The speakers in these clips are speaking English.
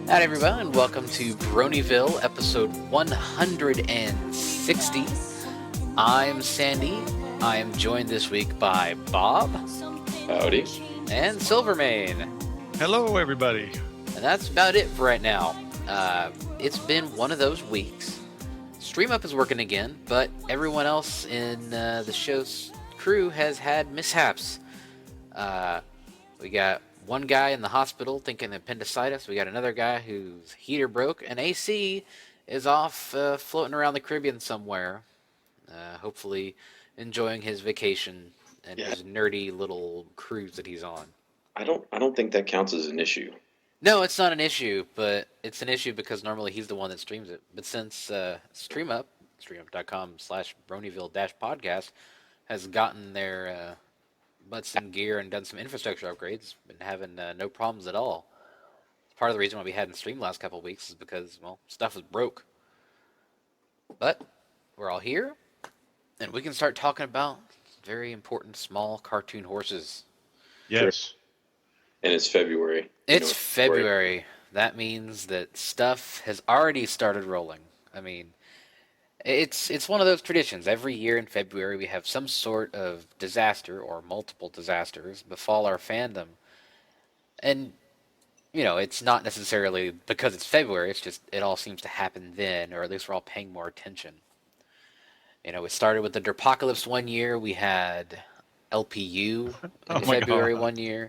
Hi everyone, and welcome to Bronyville, episode 160. I'm Sandy. I am joined this week by Bob. Howdy. And Silverman. Hello, everybody. And that's about it for right now. It's been one of those weeks. Stream Up is working again, but everyone else in the show's crew has had mishaps. We got one guy in the hospital thinking appendicitis. We got another guy whose heater broke, and AC is off floating around the Caribbean somewhere, hopefully enjoying his vacation and his nerdy little cruise that he's on. I don't think that counts as an issue. No, it's not an issue, but it's an issue because normally he's the one that streams it. But since streamup.com/Bronyville-podcast has gotten their butts in gear and done some infrastructure upgrades, been having no problems at all. Part of the reason why we hadn't streamed the last couple of weeks is because, well, stuff was broke. But we're all here, and we can start talking about very important small cartoon horses. Yes. And it's February. It's February. That means that stuff has already started rolling. I mean, it's one of those traditions. Every year in February, we have some sort of disaster or multiple disasters befall our fandom. And, you know, it's not necessarily because it's February. It's just it all seems to happen then, or at least we're all paying more attention. You know, we started with the Derpocalypse one year. We had LPU in February one year.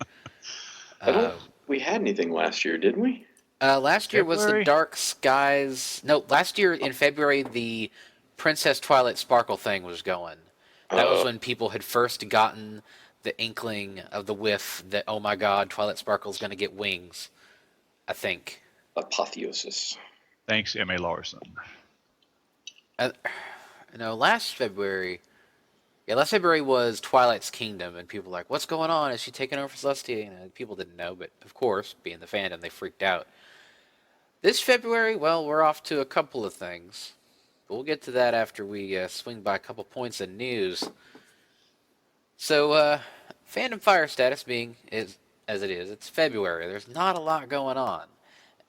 I don't think we had anything last year, did we? Last year was the Dark Skies. No, last year in February, the Princess Twilight Sparkle thing was going. That was when people had first gotten the inkling of the whiff that, oh my god, Twilight Sparkle's going to get wings, I think. Apotheosis. Thanks, M.A. Larson. Last February was Twilight's Kingdom, and people were like, what's going on? Is she taking over for Celestia? You know, people didn't know, but of course, being the fandom, they freaked out. This February, well, we're off to a couple of things. But we'll get to that after we swing by a couple points of news. So, fandom fire status being as it is, it's February. There's not a lot going on.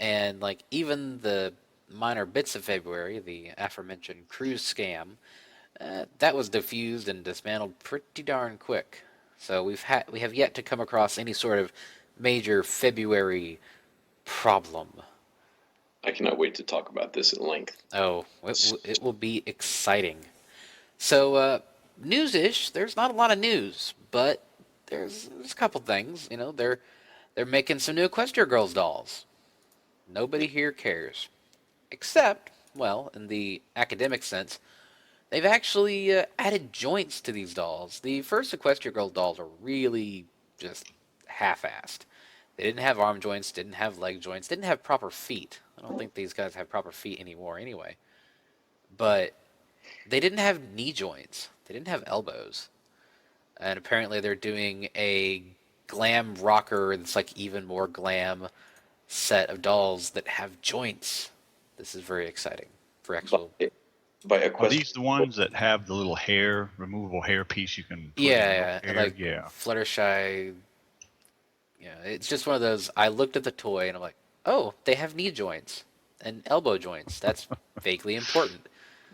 And, like, even the minor bits of February, the aforementioned cruise scam, that was diffused and dismantled pretty darn quick. So we have yet to come across any sort of major February problem. I cannot wait to talk about this at length. Oh, it will be exciting. So, news-ish, there's not a lot of news, but there's a couple things. You know, they're making some new Equestria Girls dolls. Nobody here cares. Except, well, in the academic sense, they've actually added joints to these dolls. The first Equestria Girls dolls are really just half-assed. They didn't have arm joints, didn't have leg joints, didn't have proper feet. I don't think these guys have proper feet anymore anyway. But they didn't have knee joints. They didn't have elbows. And apparently they're doing a glam rocker that's like even more glam set of dolls that have joints. This is very exciting for actual... Are these the ones that have the little removable hair piece you can put and like Fluttershy. Yeah, it's just one of those. I looked at the toy and I'm like, oh, they have knee joints and elbow joints. That's vaguely important.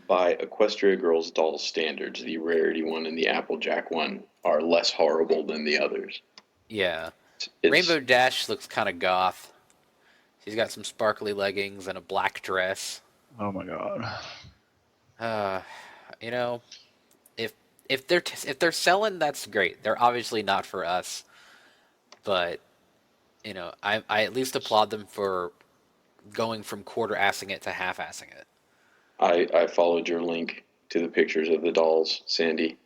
By Equestria Girls doll standards, the Rarity one and the Applejack one are less horrible than the others. Yeah. Rainbow Dash looks kind of goth. She's got some sparkly leggings and a black dress. Oh my god. You know, if they're selling, that's great. They're obviously not for us, but you know, I at least applaud them for going from quarter-assing it to half-assing it. I followed your link to the pictures of the dolls, Sandy,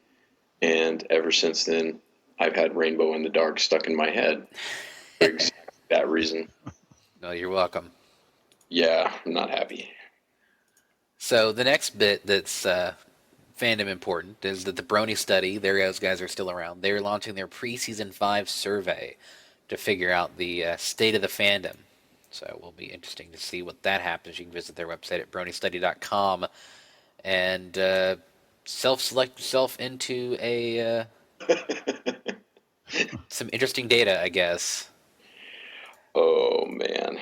and ever since then, I've had Rainbow in the Dark stuck in my head for exactly that reason. No, you're welcome. Yeah, I'm not happy. So the next bit that's fandom important is that the Brony study, those guys are still around. They're launching their pre-season 5 survey to figure out the state of the fandom. So it will be interesting to see what that happens. You can visit their website at bronystudy.com and self-select yourself into a some interesting data, I guess. Oh, man.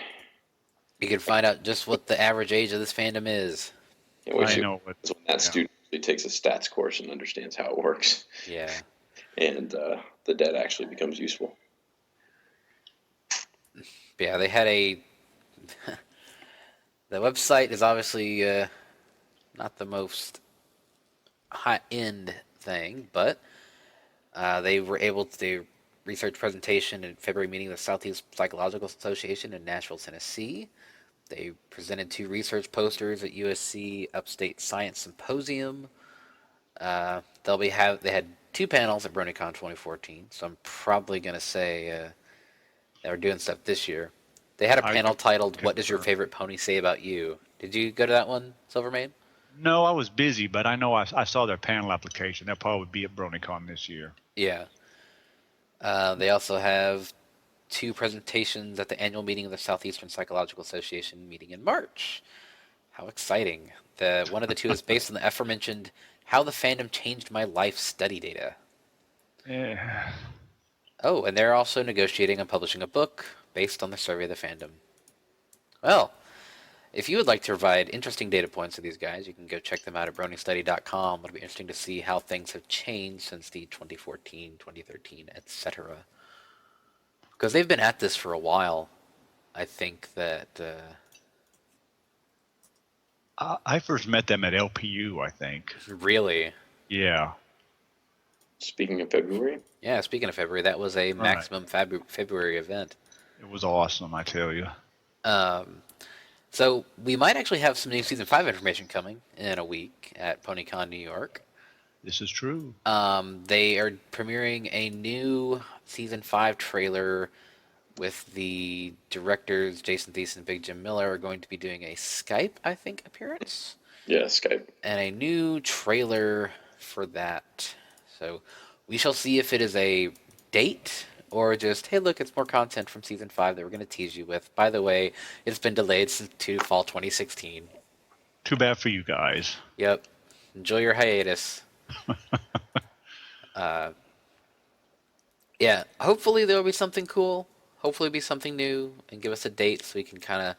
You can find out just what the average age of this fandom is. And what I she know what. is when that Yeah. student actually takes a stats course and understands how it works, Yeah. and the debt actually becomes useful. Yeah, they had a. The website is obviously not the most high end thing, but they were able to do research presentation in February meeting of the Southeast Psychological Association in Nashville, Tennessee. They presented 2 research posters at USC Upstate Science Symposium. They had 2 panels at BronyCon 2014, so I'm probably gonna say they were doing stuff this year. They had a I panel could titled "What does your concur. favorite pony say about you?" Did you go to that one, Silverman? No, I was busy, but I know I saw their panel application. They'll probably be at BronyCon this year. Yeah. They also have 2 presentations at the annual meeting of the Southeastern Psychological Association meeting in March. How exciting. One of the 2 is based on the aforementioned How the Fandom Changed My Life study data. Yeah. Oh, and they're also negotiating and publishing a book based on the survey of the fandom. Well, if you would like to provide interesting data points to these guys, you can go check them out at bronystudy.com. It'll be interesting to see how things have changed since the 2014, 2013, etc. Because they've been at this for a while. I think that I first met them at LPU, I think. really, Yeah. Speaking of February, yeah. Speaking of February, that was a Right. maximum February event. It was awesome, I tell you. Um, so we might actually have some new season 5 information coming in a week at PonyCon New York. This is true. They are premiering a new season 5 trailer with the directors Jason Theis and Big Jim Miller are going to be doing a Skype, I think, appearance, yeah, Skype. and a new trailer for that. So we shall see if it is a date or just, hey, look, it's more content from season 5 that we're going to tease you with. By the way, it's been delayed to fall 2016. Too bad for you guys. Yep. Enjoy your hiatus. Yeah, hopefully there'll be something cool. Hopefully it'll be something new and give us a date so we can kind of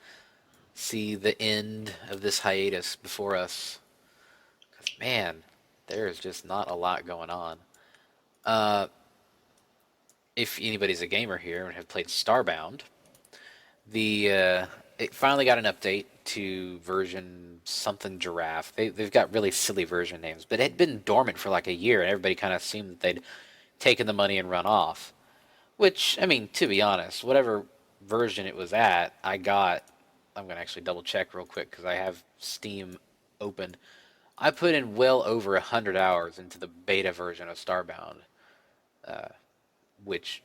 see the end of this hiatus before us. Because, man, there is just not a lot going on. Uh, if anybody's a gamer here and have played Starbound, it finally got an update to version something giraffe. They've got really silly version names, but it had been dormant for like a year, and everybody kind of assumed that they'd taken the money and run off. Which, I mean, to be honest, whatever version it was at, I got. I'm going to actually double check real quick because I have Steam open. I put in well over 100 hours into the beta version of Starbound, which,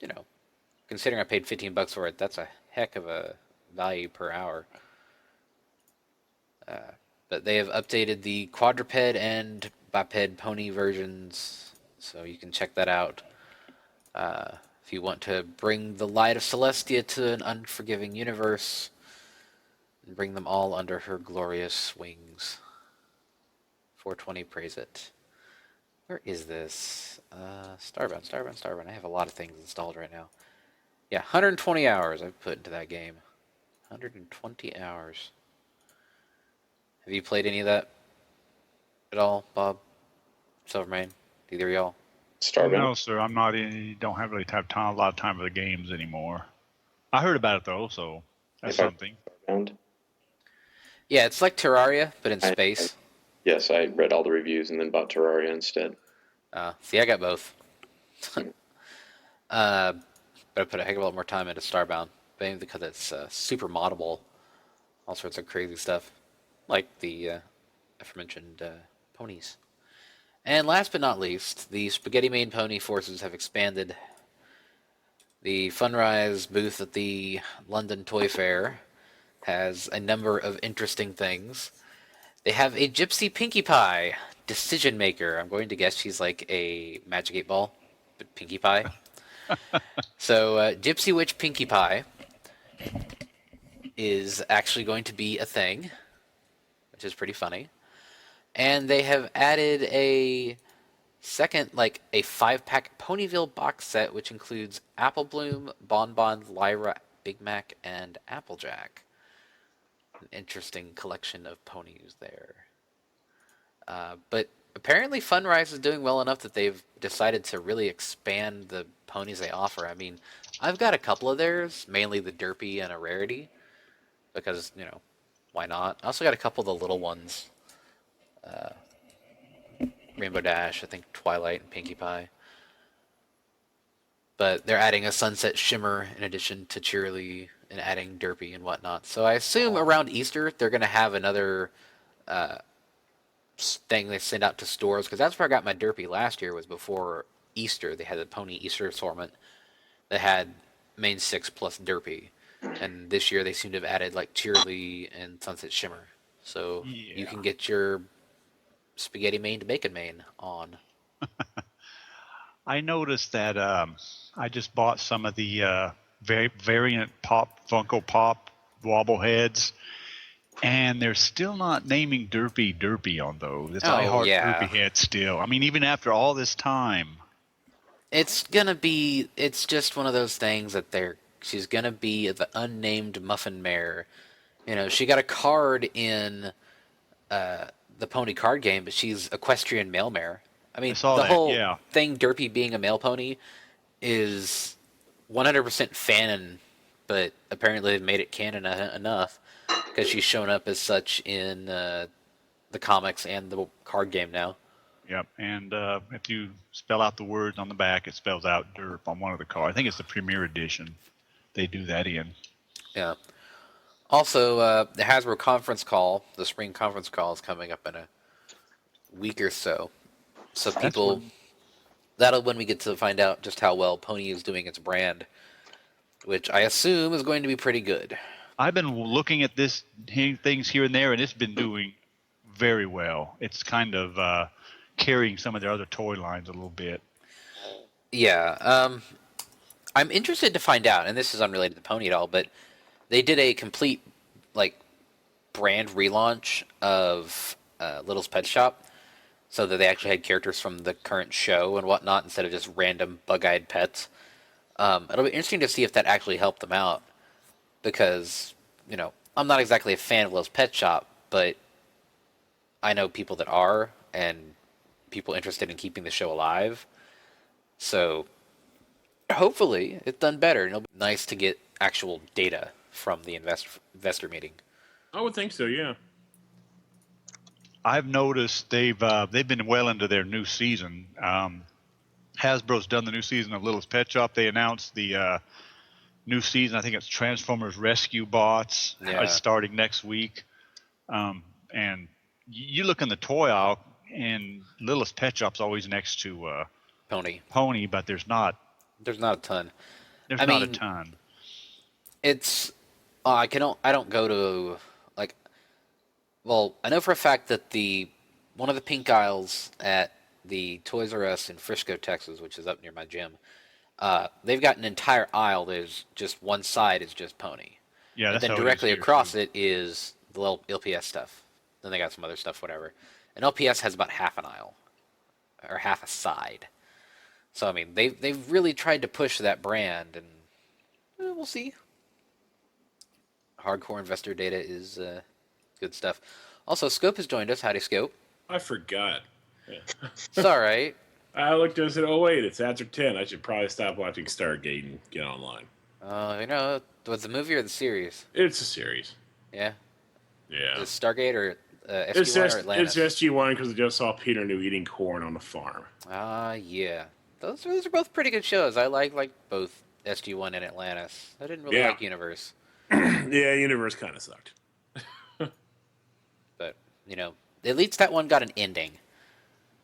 you know, considering I paid $15 for it, that's a heck of a value per hour. But they have updated the quadruped and biped pony versions, so you can check that out. If you want to bring the light of Celestia to an unforgiving universe, and bring them all under her glorious wings. 420, praise it. Where is this? Starbound. I have a lot of things installed right now. Yeah, 120 hours I've put into that game. 120 hours. Have you played any of that at all, Bob? Silverman? Either of y'all? Starbound. No, sir. I'm not in. Don't have really have time. A lot of time for the games anymore. I heard about it though, so that's If I- something. Starbound. Yeah, it's like Terraria, but in space. Yes, I read all the reviews and then bought Terraria instead. See, I got both. But I put a heck of a lot more time into Starbound, mainly because it's super moddable, all sorts of crazy stuff, like the aforementioned ponies. And last but not least, the Spaghetti Main Pony forces have expanded. The Funrise booth at the London Toy Fair has a number of interesting things. They have a Gypsy Pinkie Pie decision maker. I'm going to guess she's like a Magic 8 Ball, but Pinkie Pie. So, Gypsy Witch Pinkie Pie is actually going to be a thing, which is pretty funny. And they have added a second, like a 5-pack Ponyville box set, which includes Apple Bloom, Bonbon, Lyra, Big Mac, and Applejack. An interesting collection of ponies there. But apparently Funrise is doing well enough that they've decided to really expand the ponies they offer. I mean, I've got a couple of theirs, mainly the Derpy and a Rarity, because, why not? I also got a couple of the little ones. Rainbow Dash, I think Twilight and Pinkie Pie. But they're adding a Sunset Shimmer in addition to Cheerily and adding Derpy and whatnot. So I assume around Easter they're going to have another thing they send out to stores, because that's where I got my Derpy last year, was before Easter. They had the Pony Easter assortment that had main 6 plus Derpy. And this year they seem to have added like Cheerily and Sunset Shimmer. So you can get your spaghetti main to bacon main on. I noticed that I just bought some of the variant Funko Pop wobble heads, and they're still not naming Derpy on those. It's I Heart Derpy head still. I mean, even after all this time. It's just one of those things that she's gonna be the unnamed Muffin Mare. She got a card in the Pony card game, but she's Equestrian Male Mare. I mean, the whole thing, Derpy being a male pony, is 100% fanon, but apparently they've made it canon enough because she's shown up as such in the comics and the card game now. Yep, and if you spell out the words on the back, it spells out Derp on one of the cards. I think it's the Premier Edition. They do that in. Yeah. Also, the Hasbro conference call, the spring conference call, is coming up in a week or so. So that'll when we get to find out just how well Pony is doing its brand, which I assume is going to be pretty good. I've been looking at things here and there, and it's been doing very well. It's kind of carrying some of their other toy lines a little bit. Yeah. I'm interested to find out, and this is unrelated to Pony at all, but they did a complete brand relaunch of Little's Pet Shop, so that they actually had characters from the current show and whatnot instead of just random bug-eyed pets. It'll be interesting to see if that actually helped them out, because, I'm not exactly a fan of Little's Pet Shop, but I know people that are, and people interested in keeping the show alive. So hopefully it's done better, and it'll be nice to get actual data from the investor meeting. I would think so, yeah. I've noticed they've been well into their new season. Hasbro's done the new season of Little's Pet Shop. They announced the new season. I think it's Transformers Rescue Bots. Yeah. It's starting next week. And you look in the toy aisle, and Little's Pet Shop's always next to Pony, but there's not a ton. There's not a ton. It's I don't go to I know for a fact that one of the pink aisles at the Toys R Us in Frisco, Texas, which is up near my gym, they've got an entire aisle that is just one side is just Pony. Yeah, and then directly across it is the LPS stuff. Then they got some other stuff, whatever. And LPS has about half an aisle, or half a side. So I mean, they've really tried to push that brand, and we'll see. Hardcore investor data is good stuff. Also, Scope has joined us. Howdy, Scope. I forgot. Yeah. It's all right. I looked and said, "Oh wait, it's after 10. I should probably stop watching Stargate and get online." Was the movie or the series? It's a series. Yeah. Yeah. Is Stargate or SG-1 or Atlantis? It's SG-1 because I just saw Peter New eating corn on the farm. Yeah. Those are both pretty good shows. I like both SG-1 and Atlantis. I didn't really like Universe. Yeah, Universe kind of sucked. But, at least that one got an ending.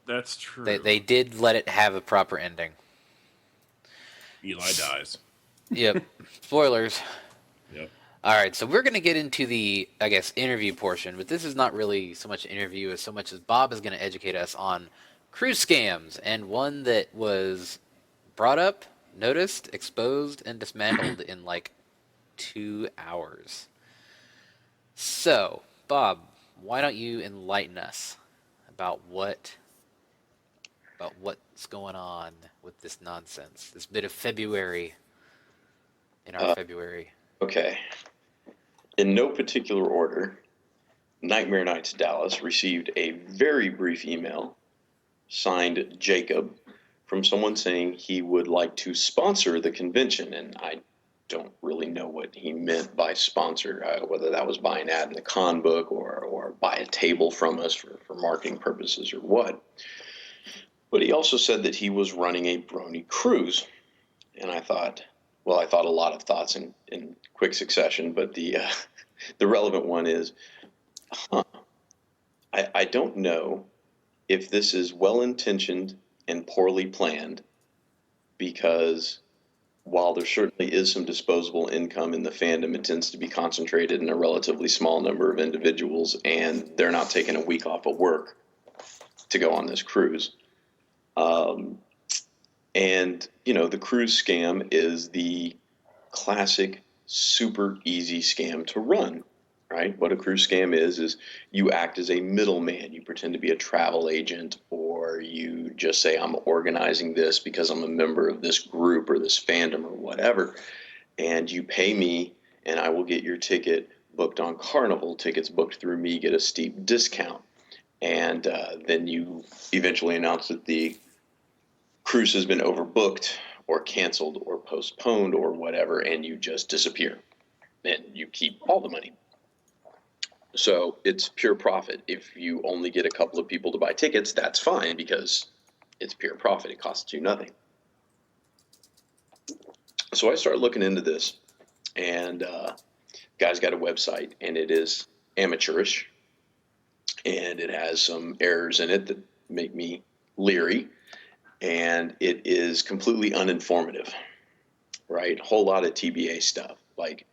That's true. They did let it have a proper ending. Eli dies. Yep. Spoilers. Yep. All right, so we're going to get into the, I guess, interview portion, but this is not really so much an interview as so much as Bob is going to educate us on cruise scams, and one that was brought up, noticed, exposed, and dismantled in 2 hours. So, Bob, why don't you enlighten us about what's going on with this nonsense, this bit of February in our February? Okay. In no particular order, Nightmare Nights Dallas received a very brief email signed Jacob from someone saying he would like to sponsor the convention. And I don't really know what he meant by sponsor, whether that was buy an ad in the con book or buy a table from us for marketing purposes or what. But he also said that he was running a Brony cruise. And I thought a lot of thoughts in quick succession, but the relevant one is, I don't know if this is well-intentioned and poorly planned, because while there certainly is some disposable income in the fandom, it tends to be concentrated in a relatively small number of individuals, and they're not taking a week off of work to go on this cruise. And, the cruise scam is the classic, super easy scam to run, right? What a cruise scam is you act as a middleman. You pretend to be a travel agent, or you just say, I'm organizing this because I'm a member of this group or this fandom or whatever. And you pay me, and I will get your ticket booked on Carnival. Tickets booked through me get a steep discount. And then you eventually announce that the cruise has been overbooked or canceled or postponed or whatever, and you just disappear. And you keep all the money. So it's pure profit. If you only get a couple of people to buy tickets, that's fine, because it's pure profit. It costs you nothing. So I started looking into this, and guy's got a website, and it is amateurish, and it has some errors in it that make me leery, and it is completely uninformative, right? Whole lot of TBA stuff, like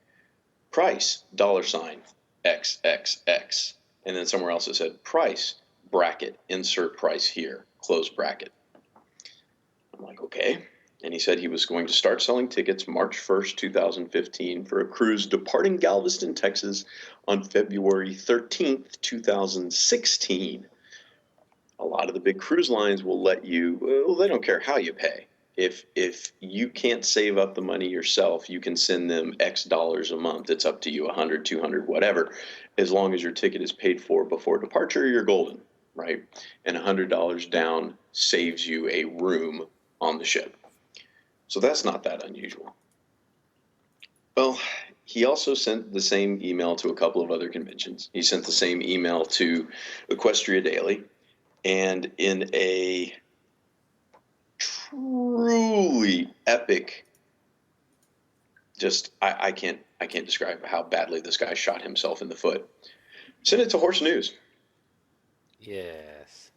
price, $, XXX. And then somewhere else it said price, bracket, insert price here, close bracket. I'm like, okay. And he said he was going to start selling tickets March 1st, 2015 for a cruise departing Galveston, Texas on February 13th, 2016. A lot of the big cruise lines will let you, well, they don't care how you pay. If you can't save up the money yourself, you can send them X dollars a month. It's up to you, 100, 200, whatever. As long as your ticket is paid for before departure, you're golden, right? And $100 down saves you a room on the ship. So that's not that unusual. Well, he also sent the same email to a couple of other conventions. He sent the same email to Equestria Daily. And in a truly epic, I can't describe how badly this guy shot himself in the foot, sent it to Horse News. Yes.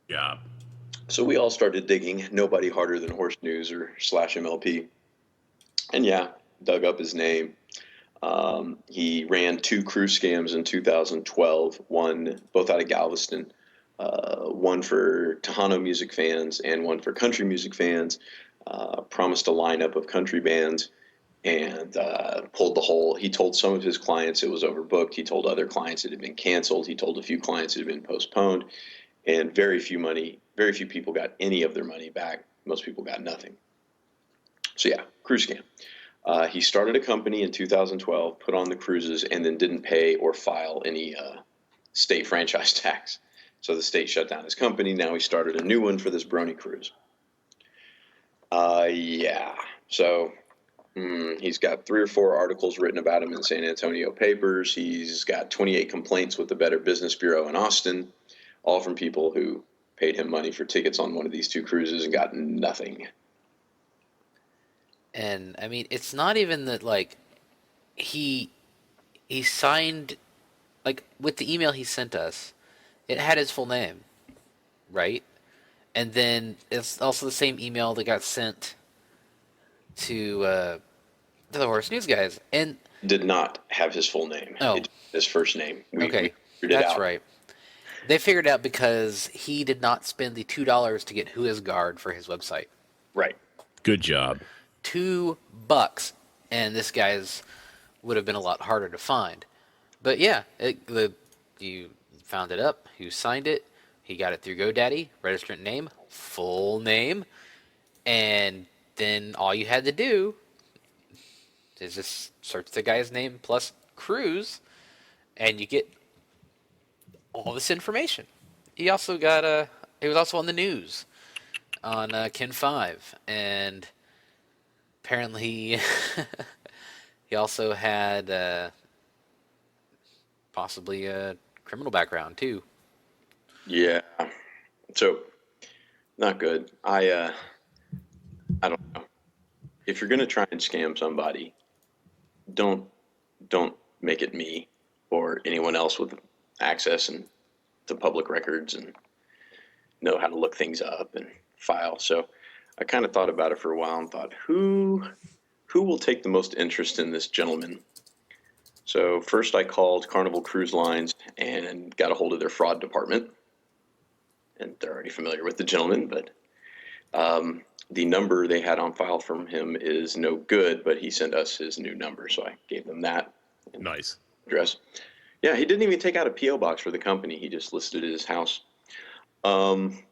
Yeah. So we all started digging. Nobody harder than Horse News or /MLP. And yeah, dug up his name. He ran 2 cruise scams in 2012, both out of Galveston. One for Tejano music fans and one for country music fans. Promised a lineup of country bands, and pulled the whole. He told some of his clients it was overbooked. He told other clients it had been canceled. He told a few clients it had been postponed, and very few people got any of their money back. Most people got nothing. So yeah, cruise scam. He started a company in 2012, put on the cruises, and then didn't pay or file any state franchise tax. So the state shut down his company. Now he started a new one for this Brony cruise. Yeah. So he's got 3 or 4 articles written about him in San Antonio papers. He's got 28 complaints with the Better Business Bureau in Austin, all from people who paid him money for tickets on one of these 2 cruises and got nothing. And I mean, it's not even that, like, he signed, like, with the email he sent us, it had his full name, right? And then it's also the same email that got sent to the Horse News guys. And Did not have his full name. Oh. It, his first name. We okay, figured it that's out. right. They figured it out because he did not spend the $2 to get Who Is Guard for his website. Right. Good job. $2, and this guy's would have been a lot harder to find. But yeah, you found it up. Who signed it? He got it through GoDaddy, registrant name, full name, and then all you had to do is just search the guy's name plus cruise, and you get all this information. He also got he was also on the news on Ken 5, and apparently he also had possibly a criminal background too. Yeah. So, not good. I don't know. If you're gonna try and scam somebody, don't make it me or anyone else with access and to public records and know how to look things up and file. So I kind of thought about it for a while and thought, who will take the most interest in this gentleman? So first I called Carnival Cruise Lines and got a hold of their fraud department. And they're already familiar with the gentleman, but the number they had on file from him is no good, but he sent us his new number. So I gave them that Nice. address. Yeah, he didn't even take out a P.O. box for the company. He just listed his house. He's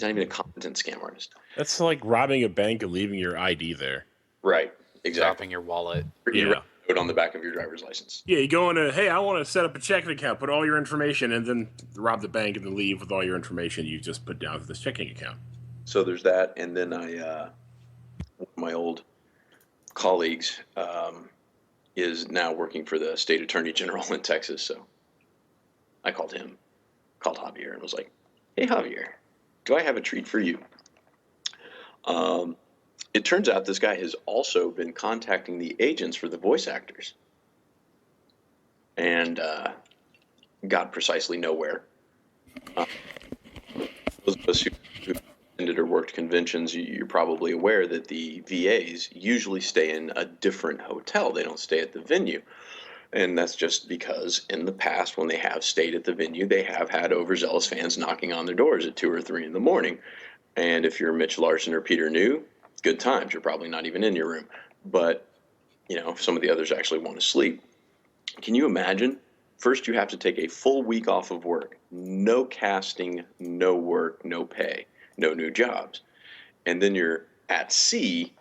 not even a competent scam artist. That's like robbing a bank and leaving your ID there. Right, exactly. Dropping your wallet. You Yeah. write a note on the back of your driver's license. Yeah, you go into, hey, I want to set up a checking account, put all your information, and then rob the bank and then leave with all your information you just put down for this checking account. So there's that, and then one of my old colleagues is now working for the state attorney general in Texas. So I called Javier and was like, "Hey Javier, do I have a treat for you?" It turns out this guy has also been contacting the agents for the voice actors, and got precisely nowhere. Those of us who attended or worked conventions, you're probably aware that the VAs usually stay in a different hotel. They don't stay at the venue. And that's just because in the past, when they have stayed at the venue, they have had overzealous fans knocking on their doors at 2 or 3 in the morning. And if you're Mitch Larson or Peter New, good times. You're probably not even in your room. But, if some of the others actually want to sleep. Can you imagine? First, you have to take a full week off of work. No casting, no work, no pay, no new jobs. And then you're at sea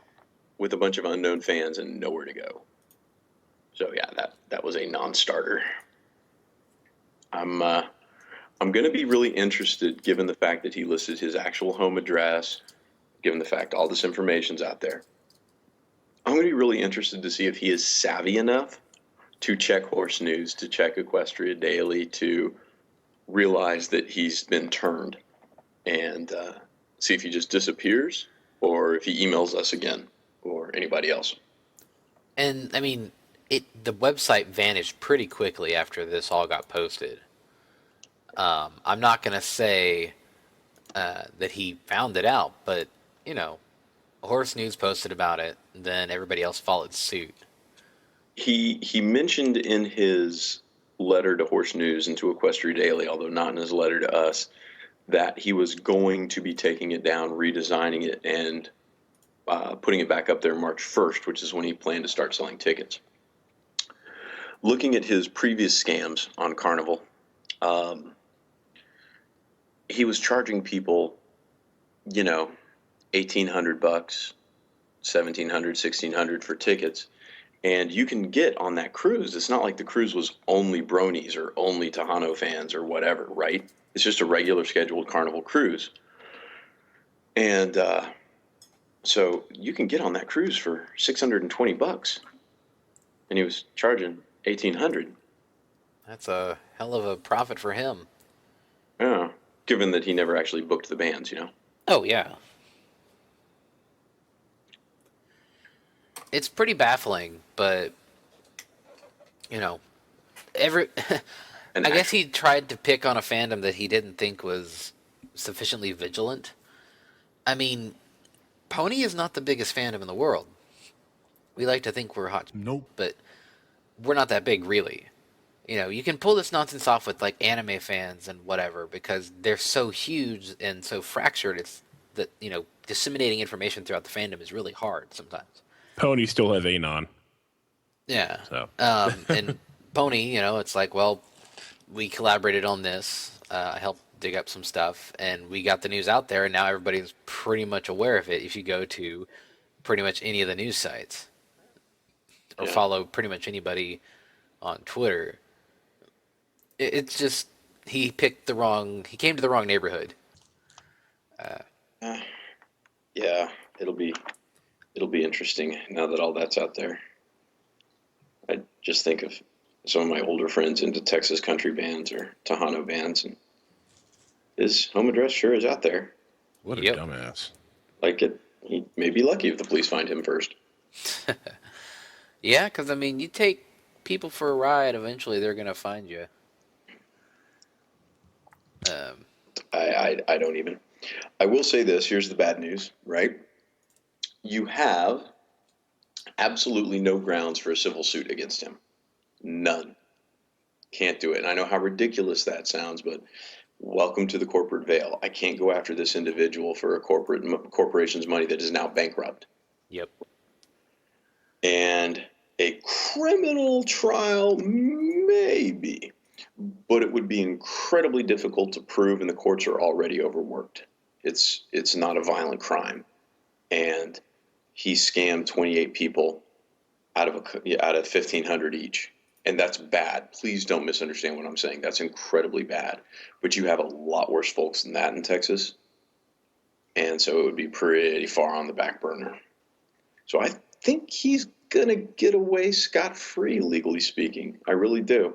with a bunch of unknown fans and nowhere to go. So yeah, that was a non-starter. I'm going to be really interested, given the fact that he listed his actual home address, given the fact all this information's out there. I'm going to be really interested to see if he is savvy enough to check Horse News, to check Equestria Daily, to realize that he's been turned, and see if he just disappears or if he emails us again or anybody else. And I mean, the website vanished pretty quickly after this all got posted. I'm not gonna say that he found it out, but Horse News posted about it, and then everybody else followed suit. He mentioned in his letter to Horse News and to Equestria Daily, although not in his letter to us, that he was going to be taking it down, redesigning it, and putting it back up there March 1st, which is when he planned to start selling tickets. Looking at his previous scams on Carnival, he was charging people, $1,800, $1,700, $1,600 for tickets. And you can get on that cruise. It's not like the cruise was only Bronies or only Tejano fans or whatever, right? It's just a regular scheduled Carnival cruise. And so you can get on that cruise for $620. And he was charging $1,800. That's a hell of a profit for him. Yeah, given that he never actually booked the bands, Oh yeah. It's pretty baffling, but every And I guess he tried to pick on a fandom that he didn't think was sufficiently vigilant. I mean, Pony is not the biggest fandom in the world. We like to think we're hot. Nope. But we're not that big, really. You can pull this nonsense off with like anime fans and whatever because they're so huge and so fractured. It's that disseminating information throughout the fandom is really hard sometimes. Pony still have Anon. Yeah. So. And Pony, it's like, well, we collaborated on this. I helped dig up some stuff, and we got the news out there, and now everybody's pretty much aware of it if you go to pretty much any of the news sites. or Yeah. follow pretty much anybody on Twitter. It's just he came to the wrong neighborhood. Uh, yeah, it'll be interesting now that all that's out there. I just think of some of my older friends into Texas country bands or Tejano bands, and his home address sure is out there. What a Yep. dumbass. Like he may be lucky if the police find him first. Yeah, because I mean, you take people for a ride, eventually they're gonna find you. I don't even. I will say this. Here's the bad news, right? You have absolutely no grounds for a civil suit against him. None. Can't do it. And I know how ridiculous that sounds, but welcome to the corporate veil. I can't go after this individual for a corporation's money that is now bankrupt. Yep. And a criminal trial, maybe, but it would be incredibly difficult to prove, and the courts are already overworked. It's not a violent crime, and he scammed 28 people out of 1,500 each, and that's bad. Please don't misunderstand what I'm saying. That's incredibly bad. But you have a lot worse folks than that in Texas, and so it would be pretty far on the back burner. So I think he's gonna get away scot-free, legally speaking. I really do.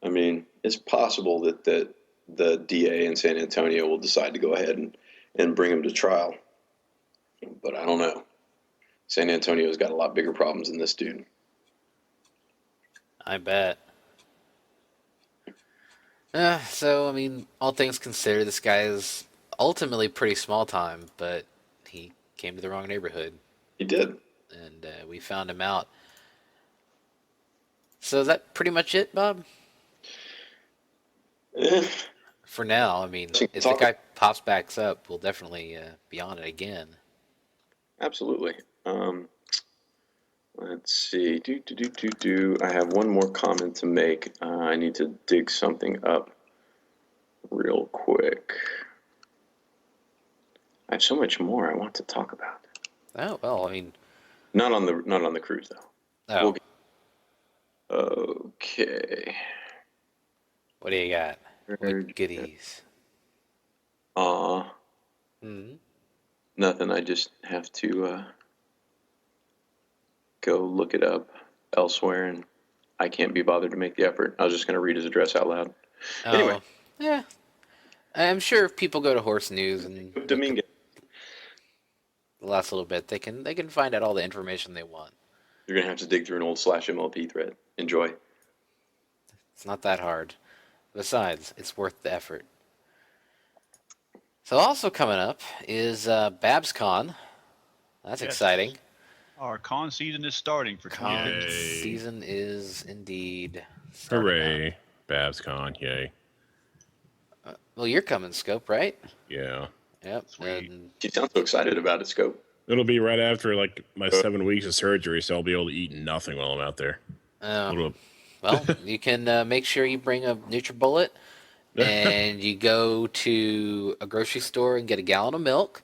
I mean, it's possible that the DA in San Antonio will decide to go ahead and bring him to trial. But I don't know. San Antonio's got a lot bigger problems than this dude. I bet. So, I mean, all things considered, this guy is ultimately pretty small time, but he came to the wrong neighborhood, He did. and we found him out. So is that pretty much it, Bob? Eh, For now, I mean, if the guy pops back up, we'll definitely be on it again. absolutely. Let's see. I have one more comment to make. I need to dig something up real quick. I have so much more I want to talk about. Oh, well, I mean, Not on the cruise though. oh, Okay. what do you got? What goodies? Hmm. Nothing. I just have to go look it up elsewhere, and I can't be bothered to make the effort. I was just going to read his address out loud. Oh, Anyway. yeah. I'm sure if people go to Horse News and Dominguez. the last little bit, they can find out all the information they want. You're going to have to dig through an old /MLP thread. Enjoy. It's not that hard. Besides, it's worth the effort. So also coming up is BabsCon. That's Yes. exciting. Our con season is starting for Con 2019. Yay. season is indeed starting Hooray. BabsCon, yay. out. Well, you're coming, Scope, right? Yeah. Yep. Sweet. And You sound so excited about it, Scope. It'll be right after like my 7 weeks of surgery, so I'll be able to eat nothing while I'm out there. well, you can make sure you bring a NutriBullet, and you go to a grocery store and get a gallon of milk,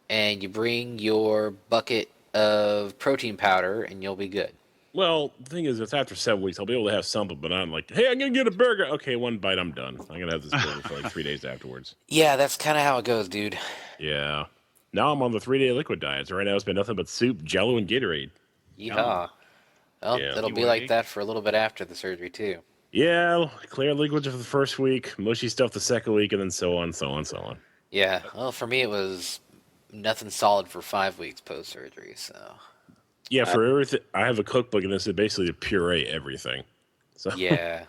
and you bring your bucket of protein powder, and you'll be good. Well, the thing is, it's after 7 weeks. I'll be able to have something, but I'm like, hey, I'm going to get a burger. Okay, one bite, I'm done. I'm going to have this burger for like 3 days afterwards. Yeah, that's kind of how it goes, dude. Yeah. Now I'm on the 3-day liquid diet. So right now it's been nothing but soup, Jello, and Gatorade. Yeehaw. Well, Yeah. it'll be Anyway. like that for a little bit after the surgery, too. Yeah, clear liquids for the first week, mushy stuff the second week, and then so on, so on, so on. Yeah, well, for me, it was nothing solid for 5 weeks post-surgery, so... Yeah, for everything, I have a cookbook, and this is basically to puree everything. So Yeah.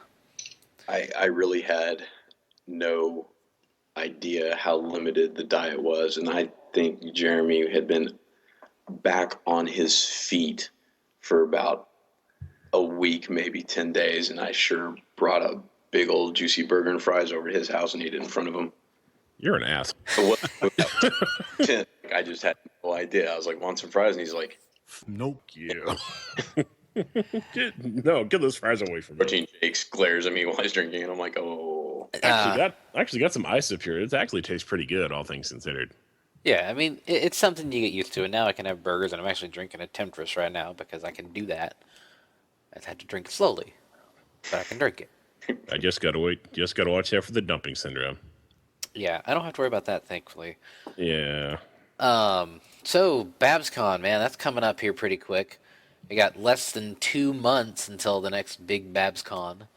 I really had no idea how limited the diet was, and I think Jeremy had been back on his feet for about a week, maybe 10 days, and I sure brought a big old juicy burger and fries over to his house and ate it in front of him. you're an ass. I just had no idea. I was like, want some fries? And he's like, Nope. Yeah. Get those fries away from me. protein shakes, glares at me while he's drinking, and I'm like, oh. Actually got some ice up here. It actually tastes pretty good, all things considered. Yeah, I mean, it's something you get used to, and now I can have burgers, and I'm actually drinking a Temptress right now because I can do that. I had to drink it slowly, but I can drink it. I just gotta wait. Just gotta watch out for the dumping syndrome. Yeah, I don't have to worry about that, thankfully. Yeah. So BabsCon, man, that's coming up here pretty quick. We got less than 2 months until the next big BabsCon.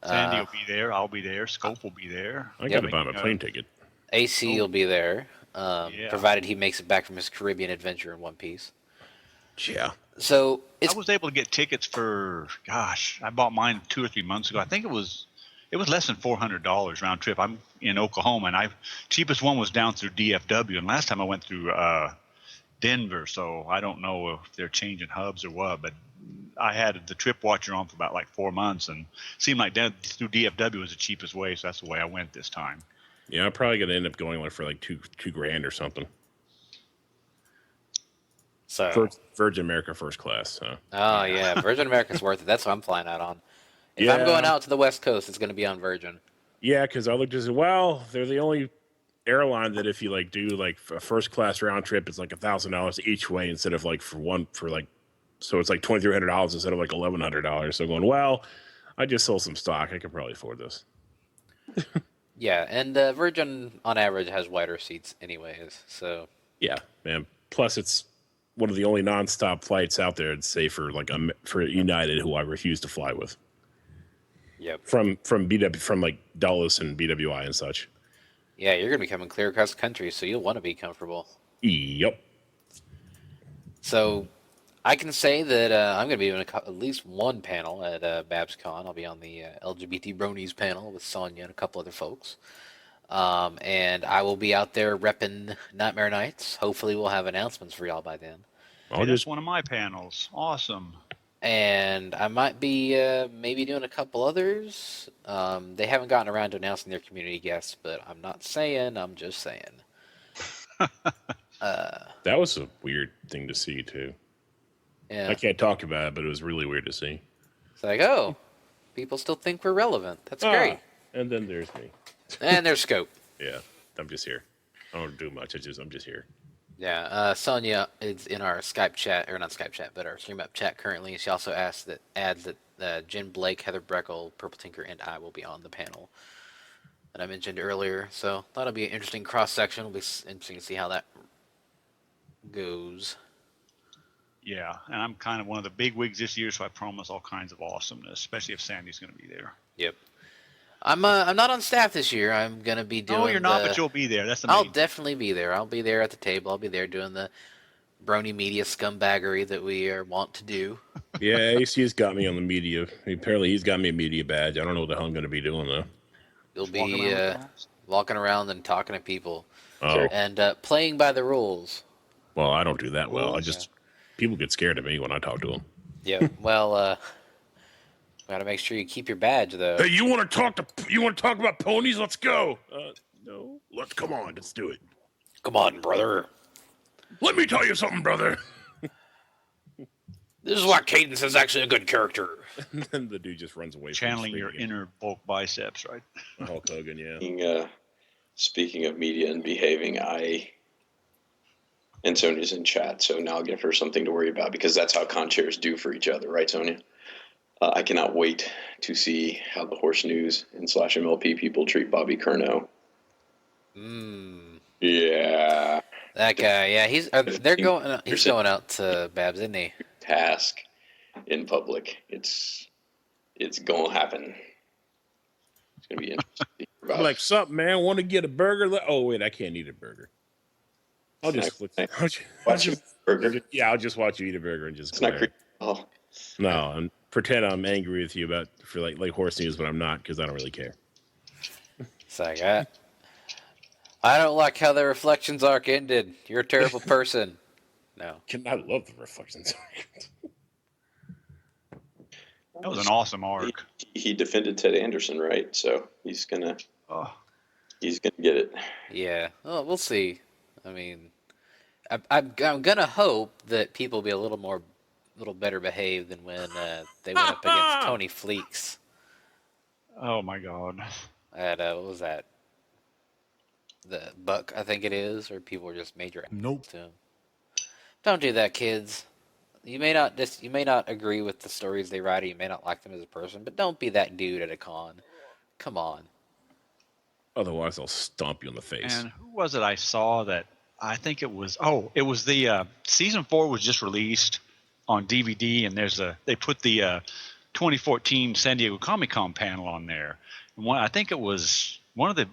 Sandy will be there. I'll be there. Scope will be there. I Yep. gotta buy my plane ticket. AC will be there, Yeah. provided he makes it back from his Caribbean adventure in one piece. Yeah. So I was able to get tickets for, gosh, I bought mine 2 or 3 months ago. I think it was less than $400 round trip. I'm in Oklahoma, and cheapest one was down through DFW, and last time I went through Denver, so I don't know if they're changing hubs or what, but I had the trip watcher on for about like 4 months, and it seemed like down through DFW was the cheapest way, so that's the way I went this time. Yeah, I'm probably gonna end up going like for like two grand or something. So Virgin America first class. Huh? Oh yeah, Virgin America's worth it. That's what I'm flying out on. If I'm Yeah. going out to the West Coast, it's going to be on Virgin. Yeah, because I looked at it. Well, they're the only airline that if you like do like a first class round trip, it's like $1,000 each way instead of like so it's like $2,300 instead of like $1,100. So going, well, I just sold some stock. I could probably afford this. Yeah, and Virgin on average has wider seats, anyways. So Yeah, man. Plus, it's one of the only nonstop flights out there. I'd say for United, who I refuse to fly with. yep. From like Dulles and BWI and such. Yeah, you're going to be coming clear across the country, so you'll want to be comfortable. Yep. So I can say that I'm going to be doing at least one panel at BabsCon. I'll be on the LGBT Bronies panel with Sonya and a couple other folks. And I will be out there repping Nightmare Nights. Hopefully we'll have announcements for y'all by then. Hey, that's one of my panels. Awesome. And I might be maybe doing a couple others. They haven't gotten around to announcing their community guests, but I'm not saying, I'm just saying. That was a weird thing to see too. Yeah. I can't talk about it, but it was really weird to see. It's like, oh, people still think we're relevant. That's great. And then there's me. And there's Scope. Yeah, I'm just here. I don't do much. I'm just here. Yeah, Sonia is in our Skype chat, or not Skype chat, but our Stream Up chat currently. She also adds that Jen Blake, Heather Breckle, Purple Tinker, and I will be on the panel that I mentioned earlier. So that'll be an interesting cross section. It'll be interesting to see how that goes. Yeah, and I'm kind of one of the big wigs this year, so I promise all kinds of awesomeness, especially if Sandy's going to be there. Yep. I'm not on staff this year. I'm gonna be doing. No, you're not, but you'll be there. That's the main. I'll definitely be there. I'll be there at the table. I'll be there doing the Brony media scumbaggery that we are wont to do. Yeah, AC's got me on the media. Apparently, he's got me a media badge. I don't know what the hell I'm going to be doing though. You'll Just walking be around with us. walking around and talking to people Oh, and playing by the rules. well, I don't do that well. Yeah. People get scared of me when I talk to them. Yeah. Well, gotta make sure you keep your badge though. Hey, you want to talk about ponies? Let's go. No. Come on. Let's do it. Come on, brother. Let me tell you something, brother. This is why Cadence is actually a good character. And then the dude just runs away. Channeling from your inner bulk biceps, right? Hulk Hogan, yeah. Speaking of media and behaving, and Sonia's in chat, so now I'll give her something to worry about because that's how con chairs do for each other, right, Sonia? I cannot wait to see how the Horse News and /MLP people treat Bobby Curnow. Yeah. That guy, yeah, he's going out to Babs, isn't he? Task in public. It's gonna happen. It's gonna be interesting. I'm like, sup, man? Want to get a burger? Oh wait, I can't eat a burger. I'll just Watch a burger. I'll just watch you eat a burger and just It's not glare. creepy. Oh, No, and pretend I'm angry with you for like Horse News, but I'm not because I don't really care. It's like, I don't like how the Reflections arc ended. You're a terrible person. No. I love the reflections. That was an awesome arc. he defended Ted Anderson, right? So he's gonna Oh, get it. Yeah. Oh, we'll see. I mean, I'm gonna hope that people be a little better behaved than when they went up against Tony Fleeks oh my God. at what was that? the Buck, I think it is, or people are just major Nope. assholes to him. Don't do that, kids. You may not agree with the stories they write, or you may not like them as a person, but don't be that dude at a con. Come on. Otherwise, I'll stomp you in the face. And who was it I saw that? I think it was. Oh, it was the season 4 was just released on DVD, and they put the 2014 San Diego Comic Con panel on there. And I think it was one of the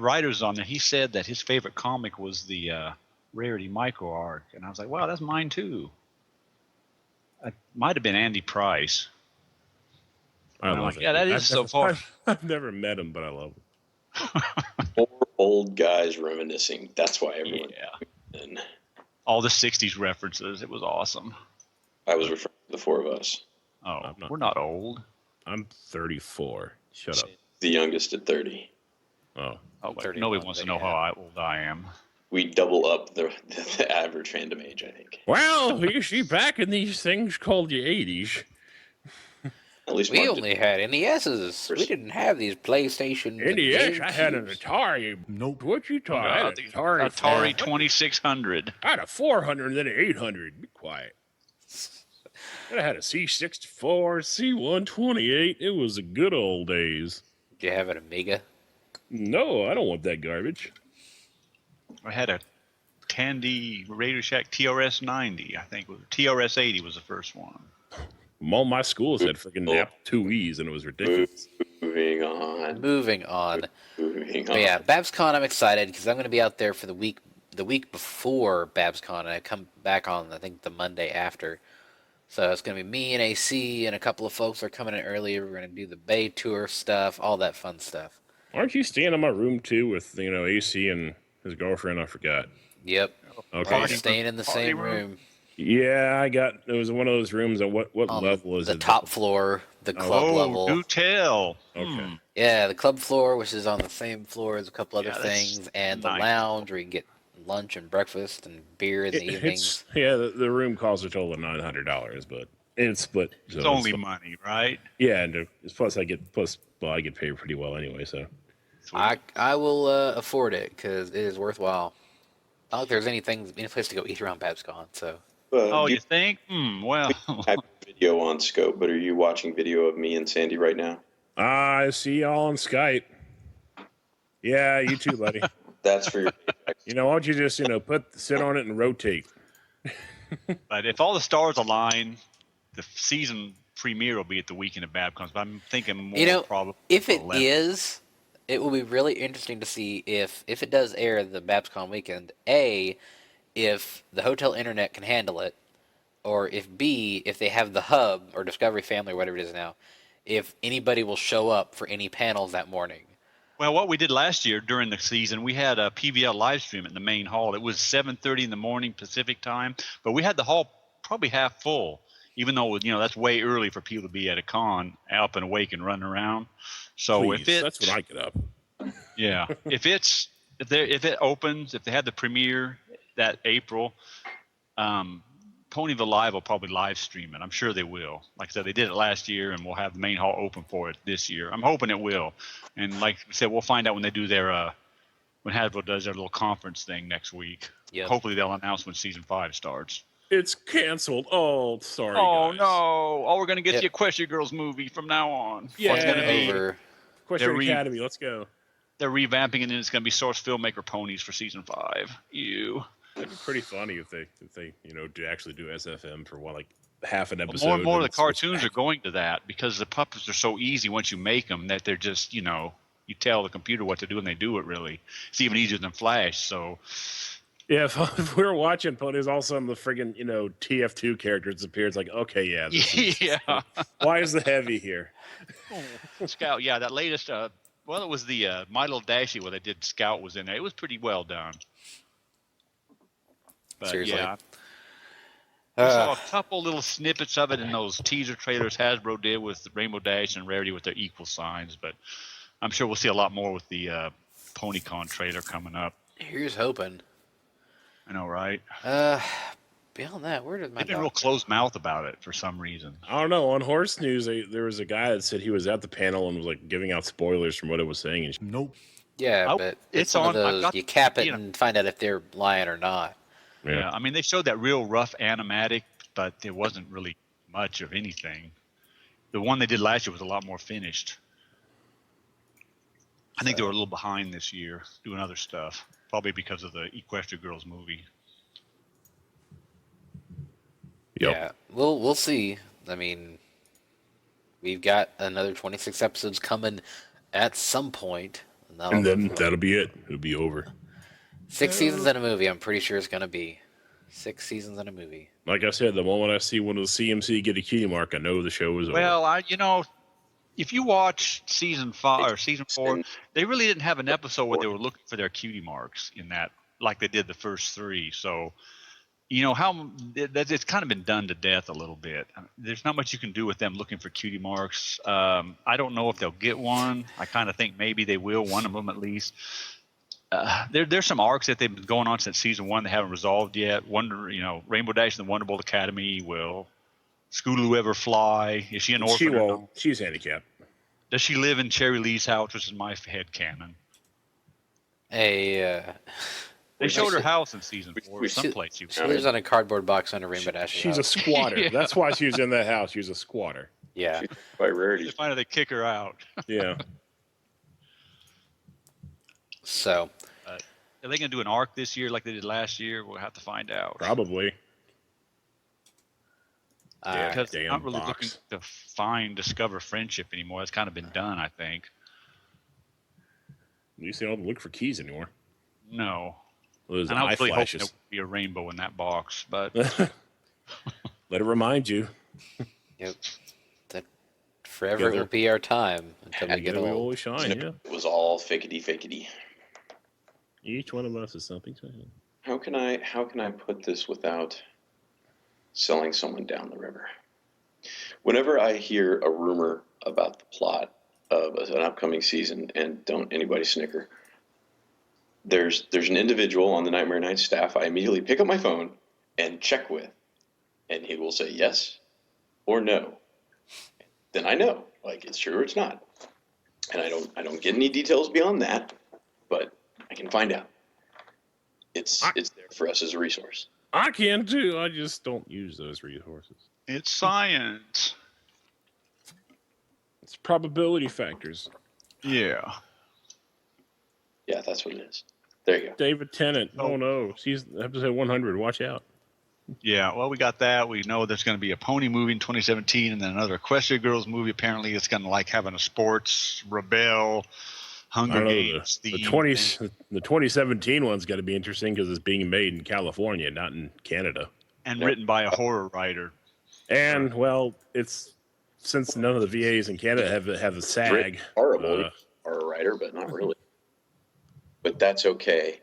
writers on there. He said that his favorite comic was the Rarity Micro Arc, and I was like, wow, that's mine too. It might have been Andy Price. I I'm love like, it. yeah, that is so far. I've never met him, but I love him. 4 old guys reminiscing. That's why everyone. Yeah. And All the 60s references. It was awesome. I was referring to the 4 of us. Oh, I'm not- we're not old. I'm 34. Shut up. The youngest at 30. Oh, Oh, wait, 31, nobody wants to know yeah. how old I am. We double up the average fandom age, I think. well, you see, back in these things called the 80s. At least We Mark only had NESs. We didn't have these PlayStations. and NES, I had an GameCubes. Atari. Nope. What you talking? I had an Atari. Atari 2600. I had a 400 and then an 800. Be quiet. And I had a C64, C128. It was the good old days. Did you have an Amiga? No, I don't want that garbage. I had a Tandy Radio Shack TRS 90. I think TRS 80 was the first one. All my schools had freaking Apple IIe's, and it was ridiculous. moving on. Moving on. Moving on. But yeah, BabsCon, I'm excited because I'm going to be out there for the week before BabsCon, and I come back on, I think, the Monday after. So it's going to be me and AC, and a couple of folks are coming in earlier. We're going to do the Bay Tour stuff, all that fun stuff. Aren't you staying in my room too with AC and his girlfriend? I forgot. Yep. Okay. We're staying in the Party same room. room. Yeah, it was one of those rooms. And what On level is the it? top floor, the club Oh, level. do tell. Okay. Yeah, the club floor, which is on the same floor as a couple other Yeah, that's things, and the nice. lounge where you can get lunch and breakfast and beer in the evenings. The room costs a total of $900, but it's split. So It's only fine. money, right? Yeah, and I get paid pretty well anyway. So Sweet. I will afford it because it is worthwhile. Not like there's any place to go eat around BabsCon, so. Oh, You you think? Well, have video on scope, but are you watching video of me and Sandy right now? I see y'all on Skype. Yeah, you too, buddy. That's for your paycheck. Why don't you just sit on it and rotate? but if all the stars align, the season premiere will be at the weekend of BabCon. But I'm thinking more probably. If it 11. is, it will be really interesting to see if it does air the BabsCon weekend, A, if the hotel internet can handle it, or if B, if they have the hub or Discovery Family or whatever it is now, if anybody will show up for any panels that morning. Well, what we did last year during the season, we had a PVL live stream in the main hall. It was 7:30 in the morning Pacific time, but we had the hall probably half full, even though that's way early for people to be at a con, up and awake and running around. So Please, if that's when I get up. yeah, if it opens, if they had the premiere that April, Bronyville Live will probably live stream it. I'm sure they will. Like I said, they did it last year, and we'll have the main hall open for it this year. I'm hoping it will. And like we said, we'll find out when they do when Hasbro does their little conference thing next week. Yep. Hopefully they'll announce when season 5 starts. It's canceled. Oh, sorry. Oh guys. no! Oh, we're gonna get Yep. the Equestria Girls movie from now on. Yeah. What's gonna be? Over. Question They're Academy. Let's go. They're revamping it, and it's gonna be Source Filmmaker Ponies for season 5. Ew. That'd be pretty funny if they do actually do SFM for half an But episode. more and more of the and switch cartoons back. are going to that because the puppets are so easy once you make them that they're just, you tell the computer what to do and they do it really. It's even easier than Flash. So, Yeah, if we were watching Ponies, all of a sudden the friggin' TF2 characters appear. It's like, okay, yeah. This is, yeah. why is the heavy here? Scout, yeah, that latest, it was the My Little Dashie where they did Scout was in there. It was pretty well done. But Seriously. yeah. I saw a couple little snippets of it in those teaser trailers Hasbro did with the Rainbow Dash and Rarity with their equal signs, but I'm sure we'll see a lot more with the PonyCon trailer coming up. Here's hoping. I know, right? Beyond that, where did my They've been real closed mouth about it for some reason. I don't know. On Horse News, there was a guy that said he was at the panel and was giving out spoilers from what it was saying. And Nope. Yeah, Oh, but it's it's one of on. I've those got, you cap it you know, and find out if they're lying or not. yeah. I mean, they showed that real rough animatic, but there wasn't really much of anything. The one they did last year was a lot more finished. I think they were a little behind this year doing other stuff, probably because of the Equestria Girls movie. Yep. Yeah, we'll see. I mean, we've got another 26 episodes coming at some point. And then that'll be it. It'll be over. 6 seasons in a movie. I'm pretty sure it's gonna be 6 seasons in a movie. Like I said, the moment I see one of the CMC get a cutie mark, I know the show is over. Well, if you watch season 5 or season 4, And they really didn't have an episode where they were looking for their cutie marks in that, like they did the first 3. So, it's kind of been done to death a little bit. There's not much you can do with them looking for cutie marks. I don't know if they'll get one. I kind of think maybe they will, one of them at least. There's some arcs that they've been going on since season 1 they haven't resolved yet. Rainbow Dash and the Wonderbolt Academy. Will Scootaloo ever fly? Is she an orphan? She or no? won't. She's handicapped. Does she live in Cherry Lee's house, which is my head canon? They showed her house in season 4. Someplace She lives on a cardboard box under Rainbow Dash. She's a squatter. Yeah. That's why she was in that house. She was a squatter. Yeah. by They rarity. finally kick her out. Yeah. So Are they going to do an arc this year like they did last year? We'll have to find out. Probably. Yeah. Because Damn they're not really box. looking to discover friendship anymore. It's kind of been done, I think. At least they don't look for keys anymore. No. Well, those And I eye was really hoping there flashes. would be a rainbow in that box, but Let it remind you. yep, that forever Together. will be our time until we get Together we old. always shine. Yeah. It was all fakety. Each one of us is something special. How can I put this without selling someone down the river? Whenever I hear a rumor about the plot of an upcoming season, and don't anybody snicker, there's an individual on the Nightmare Night staff I immediately pick up my phone and check with, and he will say yes or no. Then I know, like, it's true or it's not, and I don't get any details beyond that, but I can find out. It's there for us as a resource. I can too. I just don't use those resources. it's science. It's probability factors. Yeah. Yeah, that's what it is. There you go. David Tennant. Oh no. She's episode 100. Watch out. Yeah, well, we got that. We know there's going to be a pony movie in 2017 and then another Equestria Girls movie. Apparently, it's going to like having a sports, rebel, I Hunger don't know. Games. The 2017 one's got to be interesting because it's being made in California, not in Canada. And written by a horror writer. And well, it's since none of the VAs in Canada have a SAG. Written horrible or a writer, but not really. But that's okay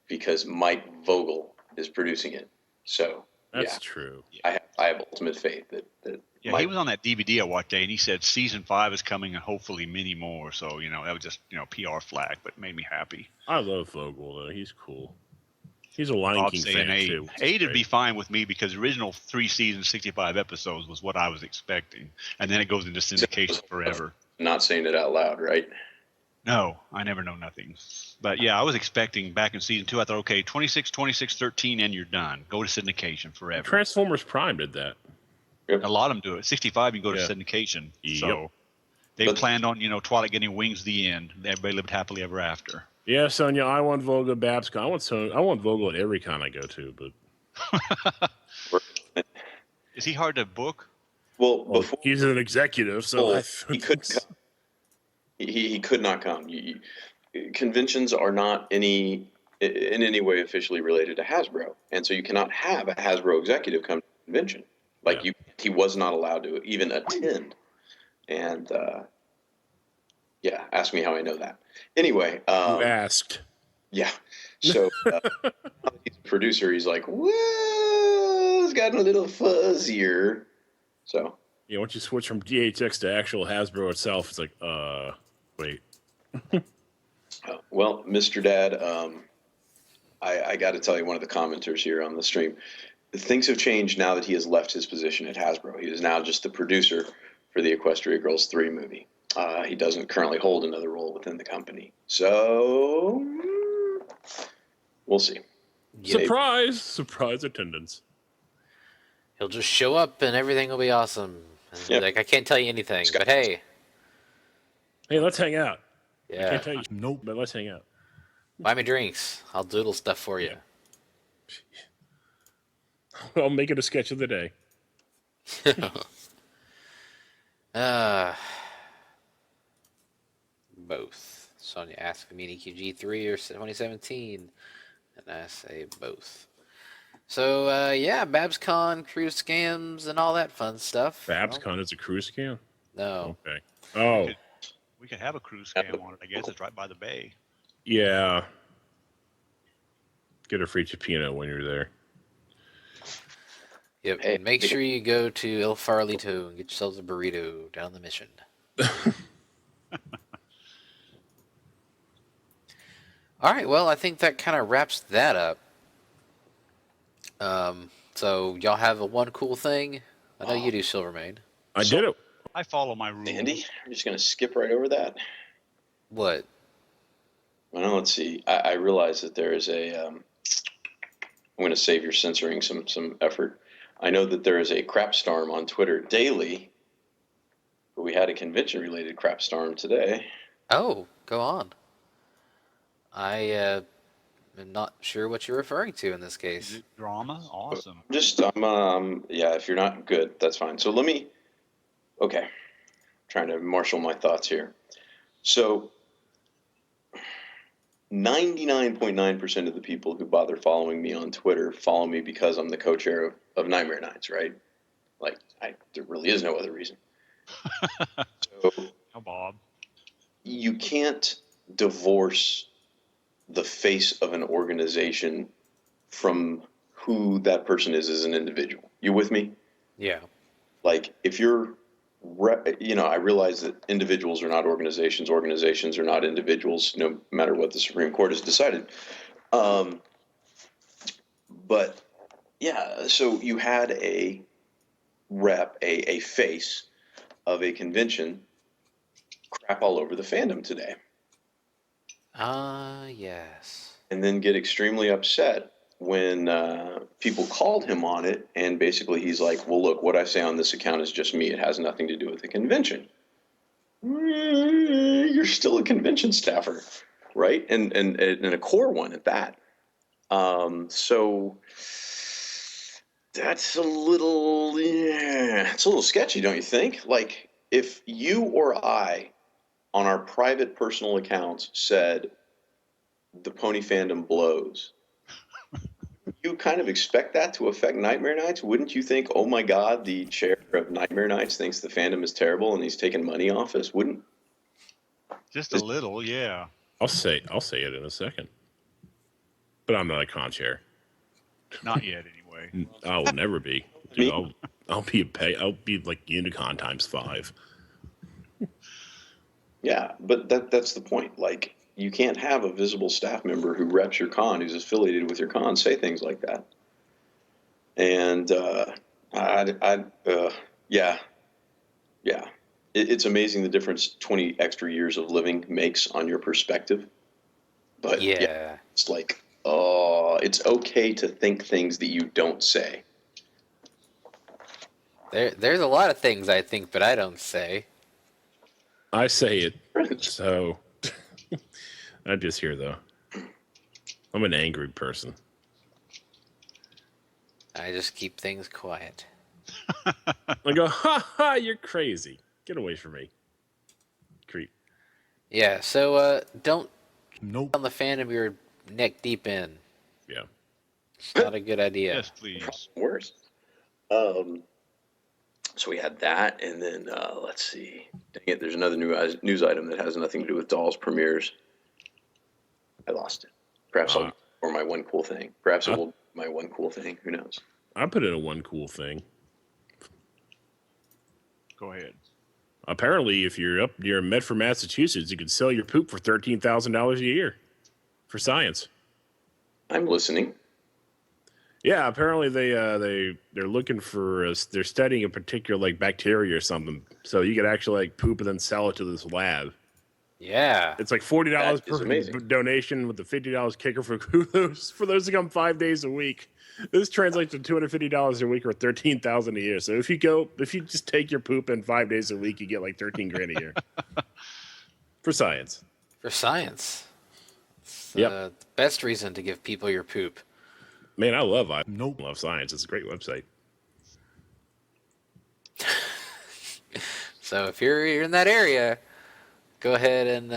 because Mike Vogel is producing it. So That's true. I have ultimate faith that Yeah, Mike, he was on that DVD I watched today, and he said season 5 is coming and hopefully many more. So, that was just, PR flag, but it made me happy. I love Vogel though. He's cool. He's a Lion Bob's King saying fan 8. too. 8 would be fine with me because the original 3 seasons, 65 episodes was what I was expecting. And then it goes into syndication forever. not saying it out loud, right? No, I never know nothing. But yeah, I was expecting back in season 2, I thought, okay, 26, 26, 13, and you're done. Go to syndication forever. Transformers Prime did that. A lot of them do it. 65, you can go to Yeah. syndication. Yep. So they But- planned on, Twilight getting wings the end. Everybody lived happily ever after. Yeah, Sonia, I want Vogel at Babscon. I want Vogel at every con I go to, but Is he hard to book? Well, well, before he's an executive, so he could come. He could not come. Conventions are not in any way officially related to Hasbro, and so you cannot have a Hasbro executive come to a convention. Like he was not allowed to even attend. And ask me how I know that. Anyway, you asked. yeah. So he's a producer. He's like, well, it's gotten a little fuzzier. So Yeah, once you switch from DHX to actual Hasbro itself, it's like, wait. well, Mr. Dad, I got to tell you, one of the commenters here on the stream, things have changed now that he has left his position at Hasbro. He is now just the producer for the Equestria Girls 3 movie. He doesn't currently hold another role within the company. So we'll see. Surprise! Surprise attendance. He'll just show up and everything will be awesome. And he'll be Yep. like, I can't tell you anything, Scott. but hey. Hey, let's hang out. I Yeah. can't tell you. Nope. But let's hang out. Buy me drinks. I'll doodle stuff for you. I'll make it a sketch of the day. Both. Sonia asked me in EQG3 or 2017, and I say both. So, yeah, BabsCon, cruise scams, and all that fun stuff. BabsCon is a cruise scam? No. Okay. Oh, We could have a cruise scam on it. I guess it's right by the bay. yeah. Get a free chipino when you're there. Yep. Hey, And make sure you go to El Farolito and get yourselves a burrito down the mission. All right. Well, I think that kind of wraps that up. So y'all have a one cool thing. I know you do, Silverman. I did it. I follow my rules. Andy, I'm just going to skip right over that. What? Well, let's see. I realize that there is a. I'm going to save your censoring some effort. I know that there is a crap storm on Twitter daily, but we had a convention-related crap storm today. Oh, go on. I am not sure what you're referring to in this Is case. it drama? Awesome. Yeah, if you're not good, that's fine. So okay, trying to marshal my thoughts here. So 99.9% of the people who bother following me on Twitter follow me because I'm the co-chair of Nightmare Nights, right? Like, there really is no other reason. So Oh, Bob. you can't divorce the face of an organization from who that person is as an individual. You with me? Yeah. Like, if you're, I realize that individuals are not organizations. Organizations are not individuals, no matter what the Supreme Court has decided. But yeah, so you had a face of a convention crap all over the fandom today. Yes. And then get extremely upset when people called him on it, and basically he's like, well, look, what I say on this account is just me. It has nothing to do with the convention. You're still a convention staffer, right? And a core one at that. So that's it's a little sketchy, don't you think? Like, if you or I on our private personal accounts said the pony fandom blows, you kind of expect that to affect Nightmare Nights? Wouldn't you think, oh my God, the chair of Nightmare Nights thinks the fandom is terrible and he's taking money off us? Wouldn't? Just a little, yeah. I'll say it in a second. But I'm not a con chair. Not yet, anyway. I will never be. Dude, I'll be like Unicon times 5. Yeah, but that's the point. Like, you can't have a visible staff member who reps your con, who's affiliated with your con, say things like that. And yeah. It's amazing the difference 20 extra years of living makes on your perspective. But yeah, it's like, it's okay to think things that you don't say. There's a lot of things I think, but I don't say. I say it. So I'm just here though. I'm an angry person. I just keep things quiet. I go, ha ha, you're crazy. Get away from me. Creep. Yeah, so don't on the fandom you're neck deep in. Yeah. It's not a good idea. Yes, please. Worse. So we had that, and then let's see. Dang it, there's another news item that has nothing to do with dolls premieres. I lost it. Perhaps or my one cool thing. Perhaps it will be my one cool thing. Who knows? I put in a one cool thing. Go ahead. Apparently, if you're up near Medford, Massachusetts, you can sell your poop for $13,000 a year for science. I'm listening. Yeah, apparently they're looking for they're studying a particular like bacteria or something. So you could actually like poop and then sell it to this lab. Yeah. It's like $40 That is per amazing. donation with the $50 kicker for those to come 5 days a week. This translates to $250 a week or $13,000 a year. So if you just take your poop in 5 days a week, you get like $13,000 a year for science. For science. It's Yep. the best reason to give people your poop. Man, I love science. It's a great website. So if you're in that area, go ahead and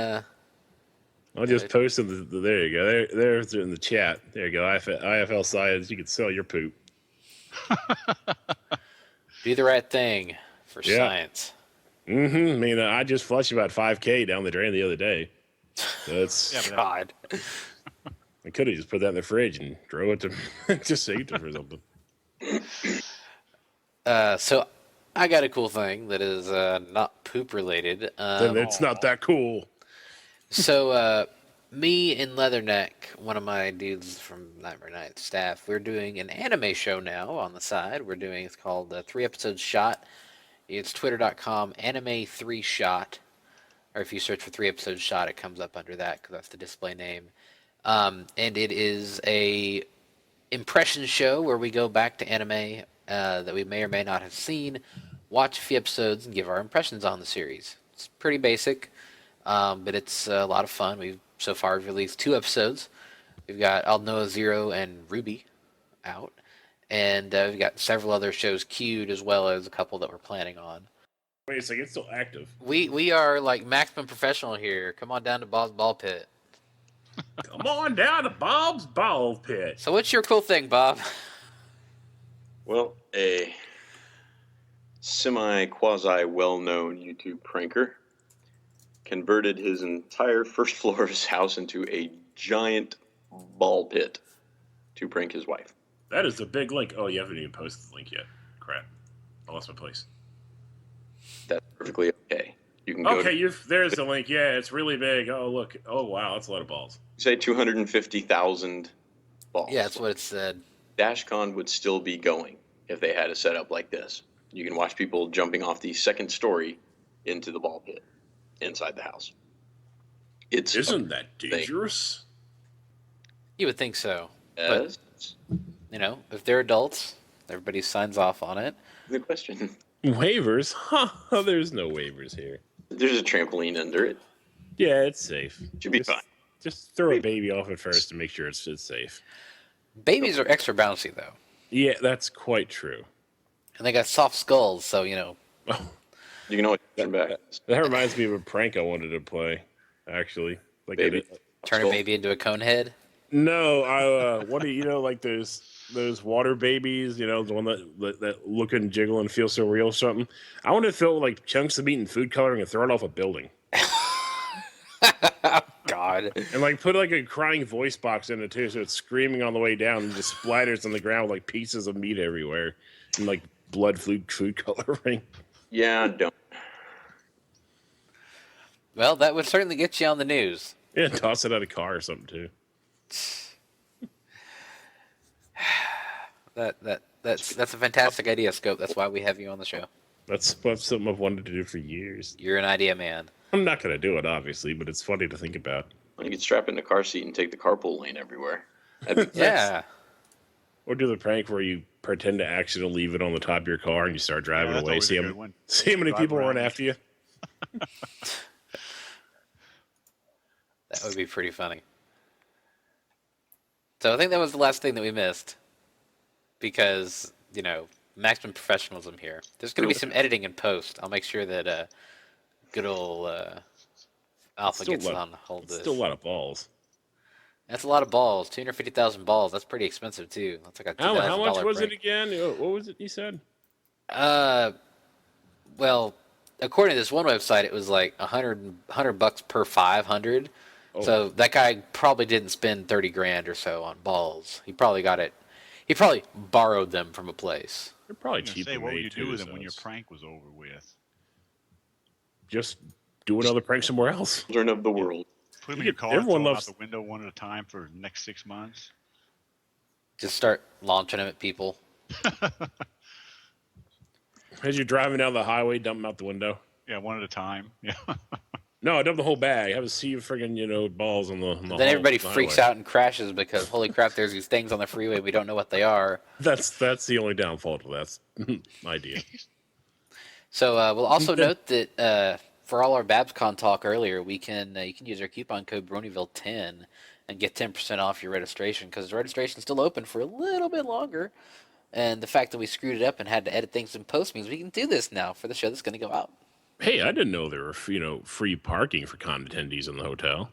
I'll just post in there you go. There's in the chat. There you go. IFL Science. You can sell your poop. do the right thing for Yeah. science. Mm-hmm. I mean, I just flushed about 5K down the drain the other day. So it's God. I could have just put that in the fridge and drove it to just saved it for something. So I got a cool thing that is not poop related. Then it's not that cool. So me and Leatherneck, one of my dudes from Nightmare Night staff, we're doing an anime show now on the side. It's called 3 Episodes Shot. It's twitter.com anime3shot. Or if you search for 3 Episodes Shot, it comes up under that because that's the display name. And it is a impression show where we go back to anime that we may or may not have seen, watch a few episodes, and give our impressions on the series. It's pretty basic, but it's a lot of fun. We've so far released 2 episodes. We've got Aldnoah Zero and Ruby out, and we've got several other shows queued as well as a couple that we're planning on. Wait a second, it's still active. We are like maximum professional here. Come on down to Bob's Ball Pit. Come on down to Bob's Ball Pit. So what's your cool thing, Bob? Well, a semi-quasi well-known YouTube pranker converted his entire first floor of his house into a giant ball pit to prank his wife. That is a big link. Oh, you haven't even posted the link yet. Crap. I lost my place. That's perfectly okay. You can go Okay, there's the link. Yeah, it's really big. Oh, look. Oh, wow. That's a lot of balls. say 250,000 balls. Yeah, that's what it said. DashCon would still be going if they had a setup like this. You can watch people jumping off the second story into the ball pit inside the house. Isn't that dangerous? You would think so. Yes. But, if they're adults, everybody signs off on it. The question. Waivers? Huh. There's no waivers here. There's a trampoline under it. Yeah, it's safe. Should be fine. Just throw a baby off at first to make sure it's safe. Babies are extra bouncy, though. Yeah, that's quite true. And they got soft skulls, so, Oh, You can always turn back. that reminds me of a prank I wanted to play, actually. Like Baby. turn a baby into a cone head. No, what do you know? Like those water babies, the one that look and jiggle and feel so real, or something. I want to fill like chunks of meat and food coloring and throw it off a building, God. and like put like a crying voice box in it too, so it's screaming on the way down and just splatters on the ground with like pieces of meat everywhere and like blood food coloring. Yeah, don't. Well, that would certainly get you on the news. Yeah, toss it at a car or something too. That's a fantastic idea, Scope. That's why we have you on the show. That's something I've wanted to do for years. You're an idea man. I'm not gonna do it, obviously, but it's funny to think about. Well, you could strap it in a car seat and take the carpool lane everywhere. That'd be Yeah. Or do the prank where you pretend to accidentally leave it on the top of your car and you start driving that's away. always See a how good one. many Drive people around. run after you. That would be pretty funny. So I think that was the last thing that we missed. Because, maximum professionalism here. There's going to be some editing in post. I'll make sure that good old Alpha gets on hold of this. Still a lot of balls. That's a lot of balls. 250,000 balls. That's pretty expensive, too. That's like a $2,000 How much was prank. it again? What was it you said? Well, according to this one website, it was like $100 per 500. Oh. So that guy probably didn't spend 30 grand or so on balls. He probably got it. He probably borrowed them from a place. They're probably I was gonna cheap. say, what would you do with them when your prank was over with? Just do another prank somewhere else. children of the world. Put them in your car, Everyone throw them loves- out the window one at a time for the next 6 months. Just start launching them at people. As you're driving down the highway, dump them out the window. Yeah, one at a time. Yeah. No, I dump the whole bag. Have a sea of friggin', balls on the. Then everybody freaks out and crashes because holy crap, there's these things on the freeway we don't know what they are. That's the only downfall to that's idea. So we'll also note that for all our BabsCon talk earlier, you can use our coupon code Bronyville10 and get 10% off your registration because the registration's still open for a little bit longer. And the fact that we screwed it up and had to edit things in post means we can do this now for the show that's going to go out. Hey, I didn't know there were free parking for con attendees in the hotel.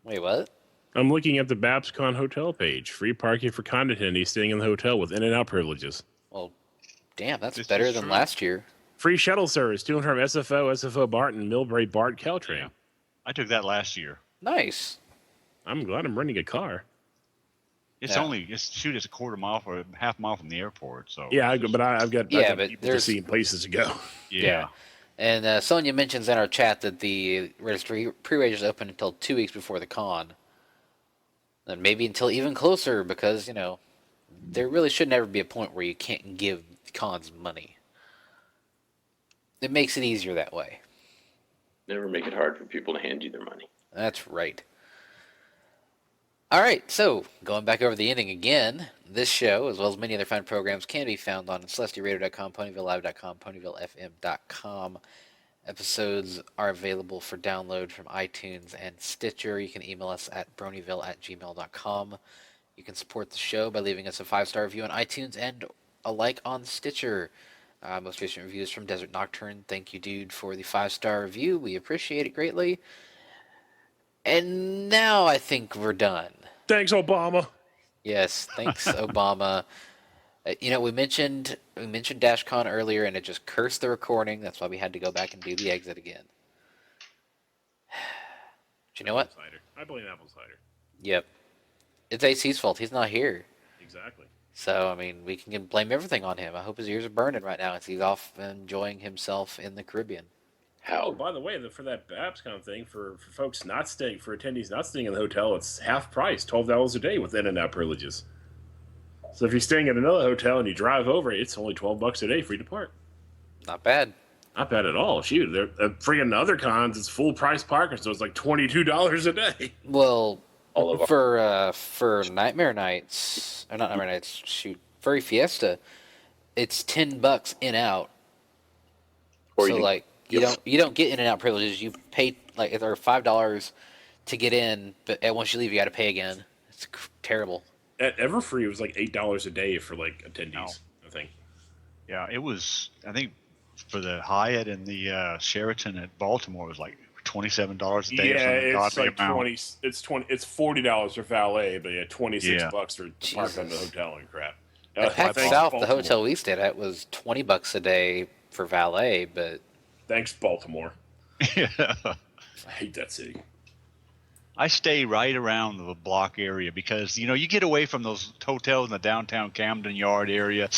Wait, what? I'm looking at the BabsCon hotel page. Free parking for con attendees staying in the hotel with in-and-out privileges. Well, damn, that's This better is than true. last year. Free shuttle service to and from SFO Barton, Millbrae, Bart, Caltrain. Yeah. I took that last year. Nice. I'm glad I'm renting a car. It's Yeah. it's a quarter mile or half mile from the airport. So Yeah, I've got Yeah, but people to there's- see places to go. yeah. And Sonia mentions in our chat that the registry pre-reg is open until 2 weeks before the con. And maybe until even closer because, there really should never be a point where you can't give cons money. It makes it easier that way. Never make it hard for people to hand you their money. That's right. All right, so going back over the ending again, this show, as well as many other fine programs, can be found on CelestiaRadio.com, PonyvilleLive.com, PonyvilleFM.com. Episodes are available for download from iTunes and Stitcher. You can email us at bronyville@gmail.com. You can support the show by leaving us a 5-star review on iTunes and a like on Stitcher. Most recent reviews from Desert Nocturne. Thank you, dude, for the 5-star review. We appreciate it greatly. And now I think we're done. Thanks, Obama. Yes, thanks, Obama. We mentioned DashCon earlier, and it just cursed the recording. That's why we had to go back and do the exit again. But you know what? Apple cider. I blame apple cider. Yep. It's AC's fault. He's not here. Exactly. So, we can blame everything on him. I hope his ears are burning right now as he's off enjoying himself in the Caribbean. Oh, How? by the way, for that BabsCon thing, for folks not staying, for attendees not staying in the hotel, it's half price, $12 a day with in-and-out privileges. So if you're staying at another hotel and you drive over, it's only $12 a day free to park. Not bad. Not bad at all. Shoot, they're freaking other cons. It's full price parking, so it's like $22 a day. Well, All of our, for Nightmare Nights, or not Nightmare Nights, shoot, Furry Fiesta, it's $10 in out. Or So you- like you don't get in and out privileges. You pay like or $5 to get in, but once you leave, you got to pay again. It's terrible. At Everfree, it was like $8 a day for like attendees. No. I think. Yeah, it was. I think for the Hyatt and the Sheraton at Baltimore, it was like $27 a day. Yeah, or something it's godly like amount. 20. It's $40 for valet, but yeah, $26 Yeah. bucks for park on the Jesus. hotel and crap. At Pac thanks, South, the Baltimore. hotel we stayed at was $20 a day for valet, but Thanks, Baltimore. Yeah. I hate that city. I stay right around the block area because you get away from those hotels in the downtown Camden Yard area.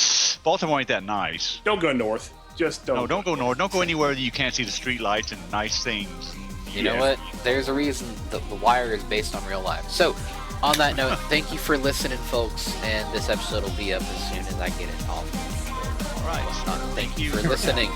Baltimore ain't that nice. Don't go north. Just don't. No, don't go north. Don't go anywhere that you can't see the street lights and nice things. you know what? There's a reason that The Wire is based on real life. So, on that note, thank you for listening, folks, and this episode will be up as soon as I get it off. All right. Thank you for listening.